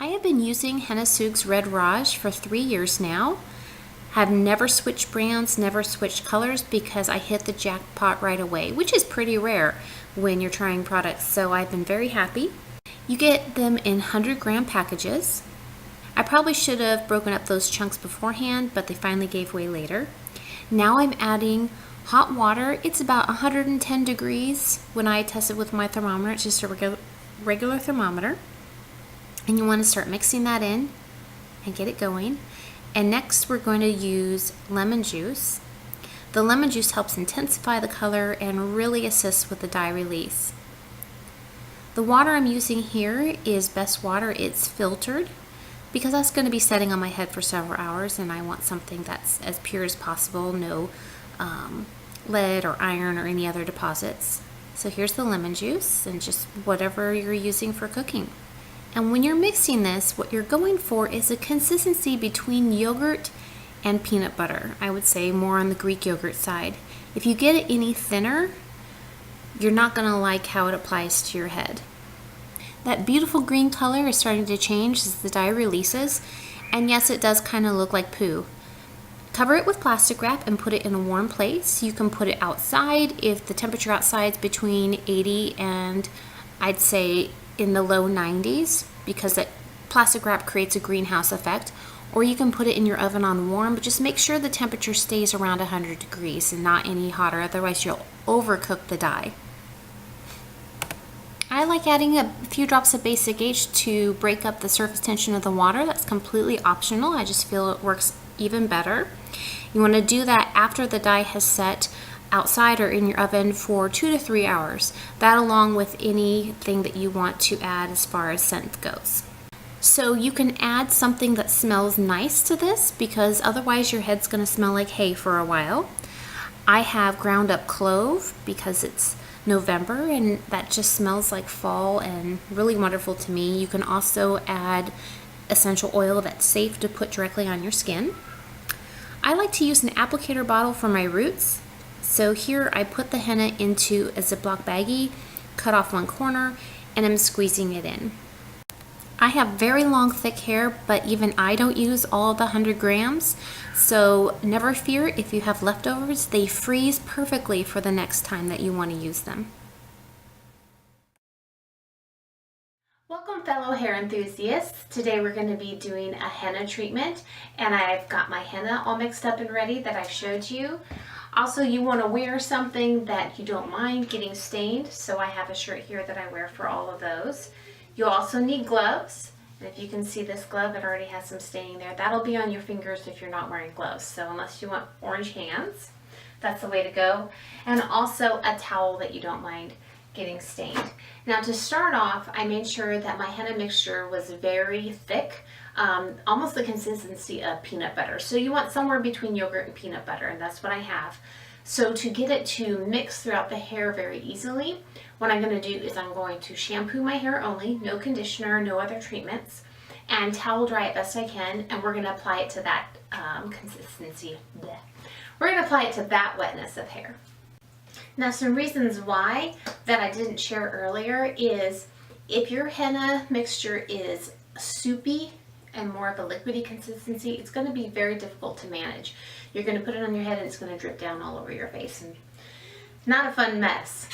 I have been using Henna Sooq's Red Raj for 3 years now. Have never switched brands, never switched colors because I hit the jackpot right away, which is pretty rare when you're trying products, so I've been very happy. You get them in 100-gram packages. I probably should have broken up those chunks beforehand, but they finally gave way later. Now I'm adding hot water. It's about 110 degrees when I test it with my thermometer. It's just a regular thermometer. And you want to start mixing that in and get it going. And next we're going to use lemon juice. The lemon juice helps intensify the color and really assists with the dye release. The water I'm using here is Best Water. It's filtered because that's going to be setting on my head for several hours and I want something that's as pure as possible, no lead or iron or any other deposits. So here's the lemon juice and just whatever you're using for cooking. And when you're mixing this, what you're going for is a consistency between yogurt and peanut butter. I would say more on the Greek yogurt side. If you get it any thinner, you're not going to like how it applies to your head. That beautiful green color is starting to change as the dye releases. And yes, it does kind of look like poo. Cover it with plastic wrap and put it in a warm place. You can put it outside if the temperature outside is between 80 and I'd say in the low 90s because that plastic wrap creates a greenhouse effect, or you can put it in your oven on warm, but just make sure the temperature stays around 100 degrees and not any hotter, otherwise you'll overcook the dye. I like adding a few drops of basic H to break up the surface tension of the water. That's completely optional. I just feel it works even better. You want to do that after the dye has set outside or in your oven for 2 to 3 hours. That along with anything that you want to add as far as scent goes. So you can add something that smells nice to this because otherwise your head's going to smell like hay for a while. I have ground up clove because it's November and that just smells like fall and really wonderful to me. You can also add essential oil that's safe to put directly on your skin. I like to use an applicator bottle for my roots. So here I put the henna into a Ziploc baggie, cut off one corner, and I'm squeezing it in. I have very long, thick hair, but even I don't use all the 100 grams. So never fear if you have leftovers, they freeze perfectly for the next time that you want to use them. Welcome fellow hair enthusiasts. Today we're going to be doing a henna treatment and I've got my henna all mixed up and ready that I showed you. Also, you want to wear something that you don't mind getting stained, so I have a shirt here that I wear for all of those. You'll also need gloves, and if you can see this glove, it already has some staining there. That'll be on your fingers if you're not wearing gloves, so unless you want orange hands, that's the way to go. And also a towel that you don't mind getting stained. Now to start off, I made sure that my henna mixture was very thick, almost the consistency of peanut butter. So you want somewhere between yogurt and peanut butter, and that's what I have. So to get it to mix throughout the hair very easily, what I'm going to do is I'm going to shampoo my hair only, no conditioner, no other treatments, and towel dry it best I can, and we're going to apply it to that consistency. Blech. We're going to apply it to that wetness of hair. Now some reasons why that I didn't share earlier is if your henna mixture is soupy and more of a liquidy consistency, it's going to be very difficult to manage. You're going to put it on your head and it's going to drip down all over your face and not a fun mess.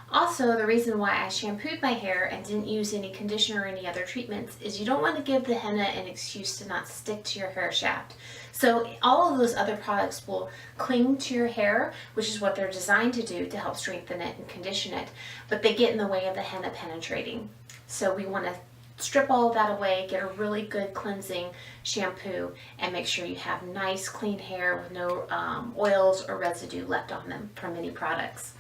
Also, the reason why I shampooed my hair and didn't use any conditioner or any other treatments is you don't want to give the henna an excuse to not stick to your hair shaft. So all of those other products will cling to your hair, which is what they're designed to do to help strengthen it and condition it, but they get in the way of the henna penetrating. So we want to strip all of that away, get a really good cleansing shampoo, and make sure you have nice clean hair with no oils or residue left on them from any products.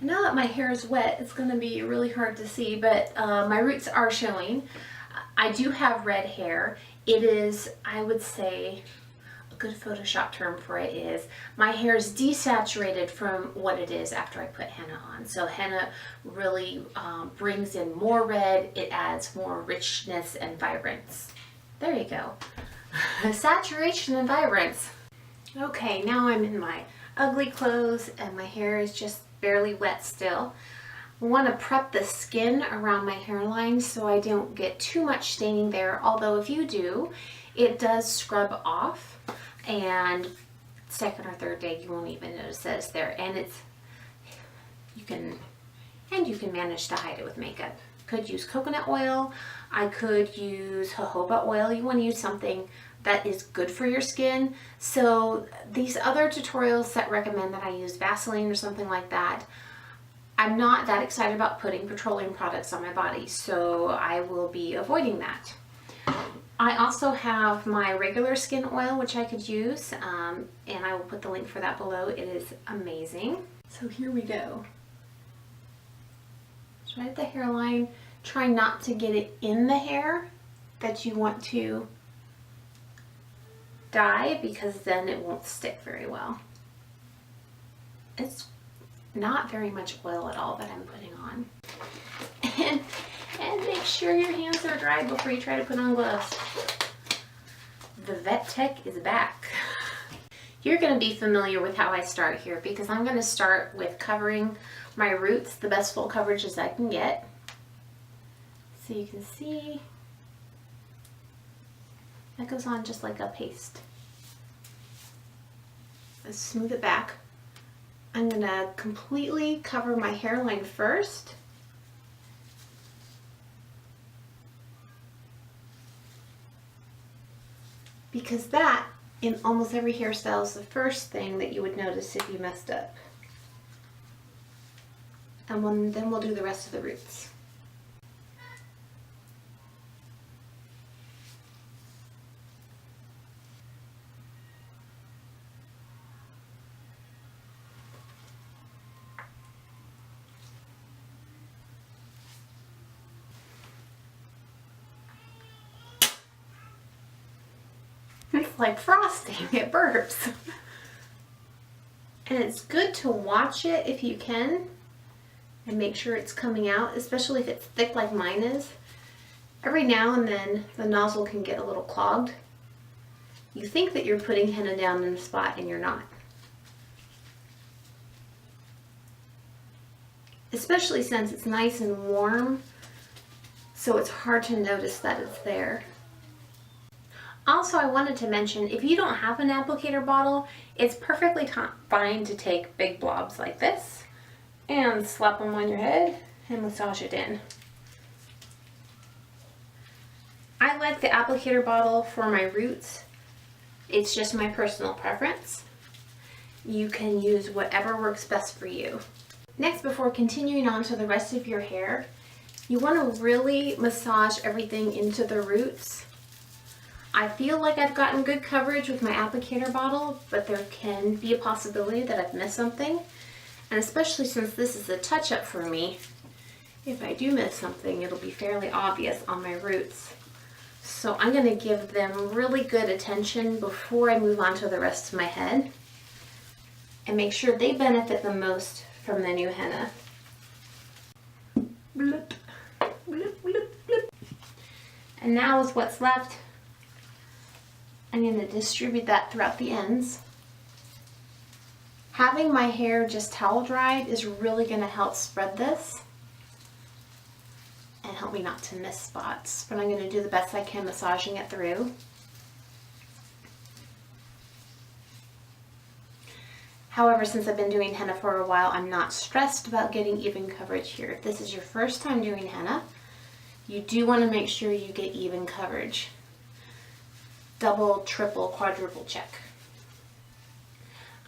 Now that my hair is wet, it's going to be really hard to see, but my roots are showing. I do have red hair. It is, I would say, a good Photoshop term for it is, my hair is desaturated from what it is after I put henna on. So henna really brings in more red, it adds more richness and vibrance. There you go. Saturation and vibrance. Okay, now I'm in my ugly clothes and my hair is just barely wet still. I want to prep the skin around my hairline so I don't get too much staining there, although if you do, it does scrub off, and second or third day you won't even notice that it's there, and you can manage to hide it with makeup. Could use coconut oil, I could use jojoba oil. You want to use something that is good for your skin. So these other tutorials that recommend that I use Vaseline or something like that, I'm not that excited about putting petroleum products on my body, so I will be avoiding that. I also have my regular skin oil, which I could use, and I will put the link for that below. It is amazing. So here we go. It's right at the hairline. Try not to get it in the hair that you want to dye, because then it won't stick very well. It's not very much oil at all that I'm putting on. And make sure your hands are dry before you try to put on gloves. The vet tech is back. You're going to be familiar with how I start here, because I'm going to start with covering my roots the best full coverage as I can get. So you can see that goes on just like a paste. Let's smooth it back. I'm going to completely cover my hairline first. Because that, in almost every hairstyle, is the first thing that you would notice if you messed up. And then we'll do the rest of the roots. It's like frosting, it burps. And it's good to watch it if you can and make sure it's coming out, especially if it's thick like mine is. Every now and then the nozzle can get a little clogged. You think that you're putting henna down in a spot and you're not. Especially since it's nice and warm, so it's hard to notice that it's there. Also, I wanted to mention, if you don't have an applicator bottle, it's perfectly fine to take big blobs like this and slap them on your head and massage it in. I like the applicator bottle for my roots. It's just my personal preference. You can use whatever works best for you. Next, before continuing on to the rest of your hair, you want to really massage everything into the roots. I feel like I've gotten good coverage with my applicator bottle, but there can be a possibility that I've missed something. And especially since this is a touch-up for me, if I do miss something, it'll be fairly obvious on my roots. So I'm going to give them really good attention before I move on to the rest of my head, and make sure they benefit the most from the new henna. Bloop, bloop, bloop, bloop. And now with what's left, I'm going to distribute that throughout the ends. Having my hair just towel dried is really going to help spread this and help me not to miss spots. But I'm going to do the best I can massaging it through. However, since I've been doing henna for a while, I'm not stressed about getting even coverage here. If this is your first time doing henna, you do want to make sure you get even coverage. Double, triple, quadruple check.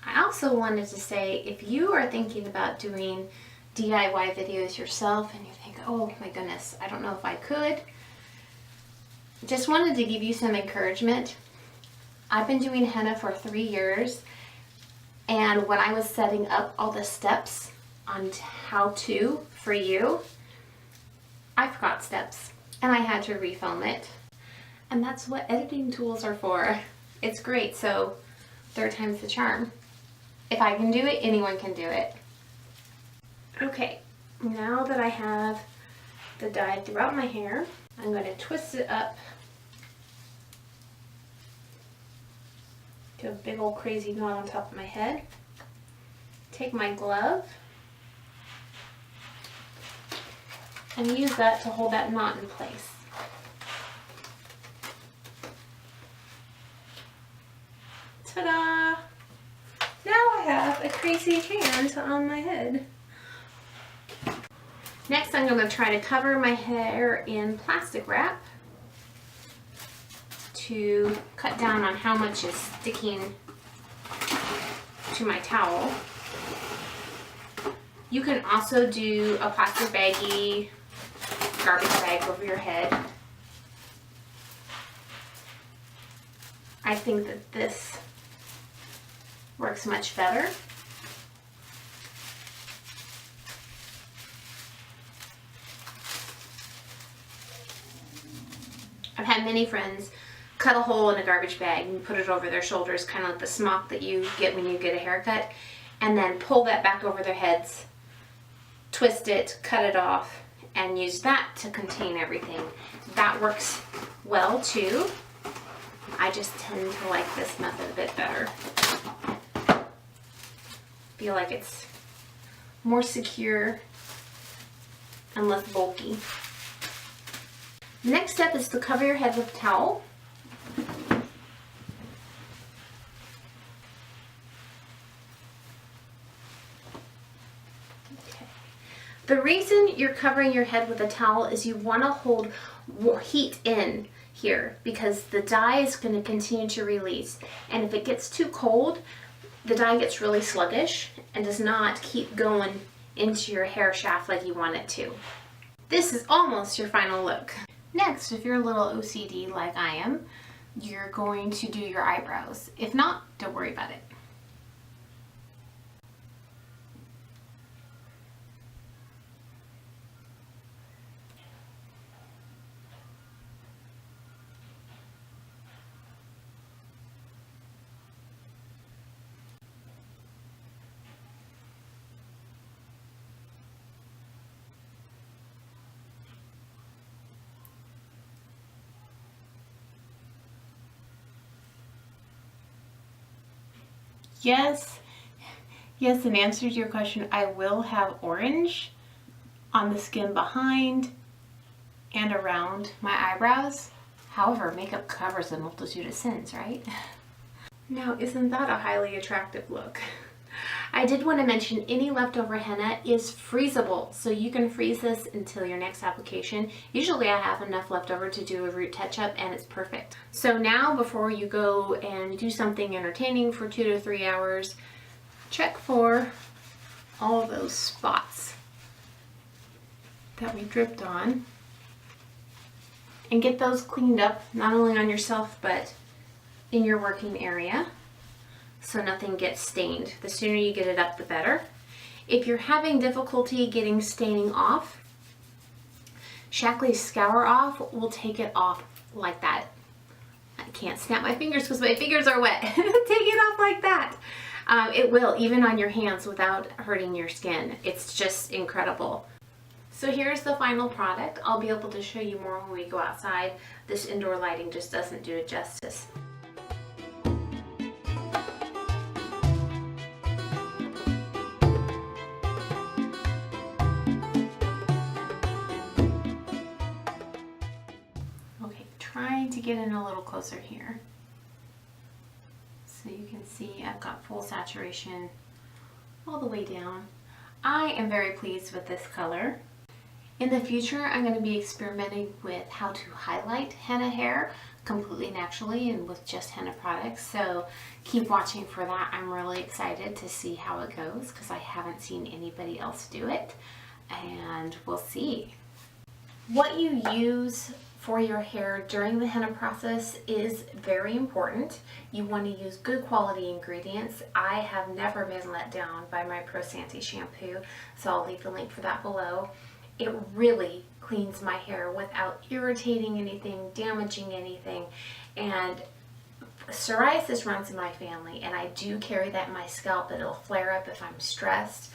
I also wanted to say, if you are thinking about doing DIY videos yourself and you think, oh my goodness, I don't know if I could, just wanted to give you some encouragement. I've been doing henna for 3 years, and when I was setting up all the steps on how to for you, I forgot steps and I had to refilm it. And that's what editing tools are for. It's great, so third time's the charm. If I can do it, anyone can do it. Okay, now that I have the dye throughout my hair, I'm going to twist it up to a big old crazy knot on top of my head. Take my glove and use that to hold that knot in place. Ta-da! Now I have a crazy hand on my head. Next, I'm going to try to cover my hair in plastic wrap to cut down on how much is sticking to my towel. You can also do a plastic baggie, garbage bag over your head. I think that this works much better. I've had many friends cut a hole in a garbage bag and put it over their shoulders, kind of like the smock that you get when you get a haircut, and then pull that back over their heads, twist it, cut it off, and use that to contain everything. That works well too. I just tend to like this method a bit better. Feel like it's more secure and less bulky. Next step is to cover your head with a towel. Okay. The reason you're covering your head with a towel is you want to hold heat in here because the dye is going to continue to release. And if it gets too cold, the dye gets really sluggish and does not keep going into your hair shaft like you want it to. This is almost your final look. Next, if you're a little OCD like I am, you're going to do your eyebrows. If not, don't worry about it. Yes, in answer to your question, I will have orange on the skin behind and around my eyebrows. However, makeup covers a multitude of sins, right? Now, isn't that a highly attractive look? I did want to mention any leftover henna is freezable, so you can freeze this until your next application. Usually I have enough left over to do a root touch-up and it's perfect. So now before you go and do something entertaining for 2 to 3 hours, check for all those spots that we dripped on and get those cleaned up, not only on yourself but in your working area, so nothing gets stained. The sooner you get it up, the better. If you're having difficulty getting staining off, Shackley's Scour Off will take it off like that. I can't snap my fingers because my fingers are wet. Take it off like that. It will, even on your hands without hurting your skin. It's just incredible. So here's the final product. I'll be able to show you more when we go outside. This indoor lighting just doesn't do it justice. Trying to get in a little closer here so you can see I've got full saturation all the way down. I am very pleased with this color. In the future, I'm going to be experimenting with how to highlight henna hair completely naturally and with just henna products, so keep watching for that. I'm really excited to see how it goes because I haven't seen anybody else do it, and we'll see. What you use for your hair during the henna process is very important. You want to use good quality ingredients. I have never been let down by my Pro Santé shampoo, so I'll leave the link for that below. It really cleans my hair without irritating anything, damaging anything, and psoriasis runs in my family, and I do carry that in my scalp. It'll flare up if I'm stressed.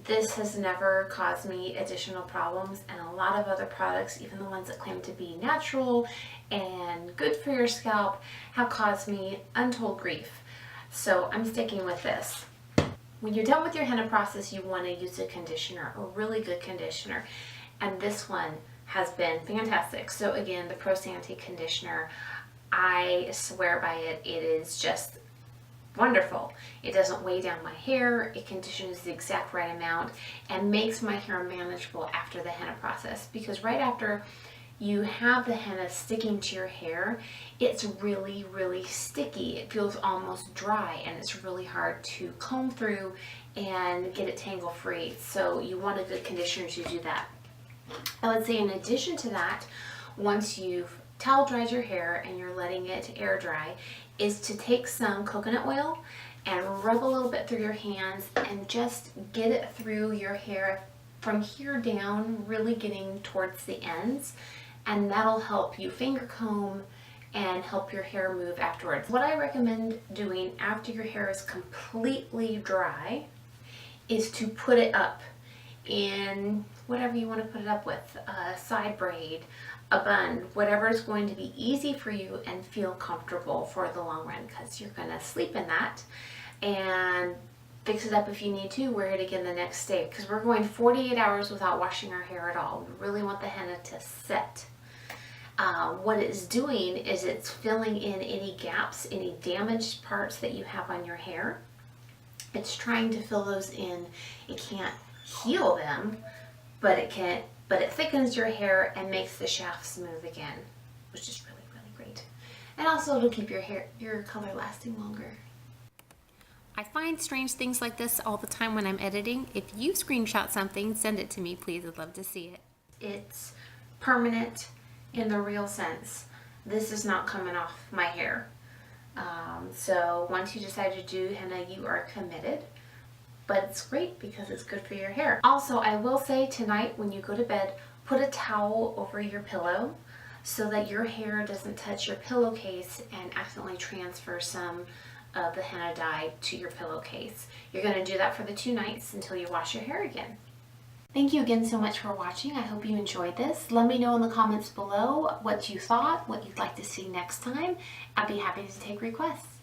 This has never caused me additional problems, and a lot of other products, even the ones that claim to be natural and good for your scalp, have caused me untold grief. So I'm sticking with this. When you're done with your henna process, you want to use a conditioner, a really good conditioner. and this one has been fantastic. So again, the Pro Santé conditioner, I swear by it. It is just wonderful. It doesn't weigh down my hair, it conditions the exact right amount, and makes my hair manageable after the henna process, because right after you have the henna sticking to your hair, it's really, really sticky. It feels almost dry, and it's really hard to comb through and get it tangle free. So you want a good conditioner to do that. I would say in addition to that, once you've towel dried your hair and you're letting it air dry, is to take some coconut oil and rub a little bit through your hands and just get it through your hair from here down, really getting towards the ends, and that'll help you finger comb and help your hair move afterwards. What I recommend doing after your hair is completely dry is to put it up in whatever you want to put it up with, a side braid, a bun, whatever is going to be easy for you and feel comfortable for the long run, because you're going to sleep in that. And fix it up if you need to, wear it again the next day, because we're going 48 hours without washing our hair at all. We really want the henna to set. What it's doing is it's filling in any gaps, any damaged parts that you have on your hair. It's trying to fill those in. It can't heal them, but it thickens your hair and makes the shaft smooth again, which is really, really great. And also it'll keep your color lasting longer. I find strange things like this all the time when I'm editing. If you screenshot something, send it to me, please. I'd love to see it. It's permanent in the real sense. This is not coming off my hair. So once you decide to do henna, you are committed. But it's great because it's good for your hair. Also, I will say tonight when you go to bed, put a towel over your pillow so that your hair doesn't touch your pillowcase and accidentally transfer some of the henna dye to your pillowcase. You're going to do that for the 2 nights until you wash your hair again. Thank you again so much for watching. I hope you enjoyed this. Let me know in the comments below what you thought, what you'd like to see next time. I'd be happy to take requests.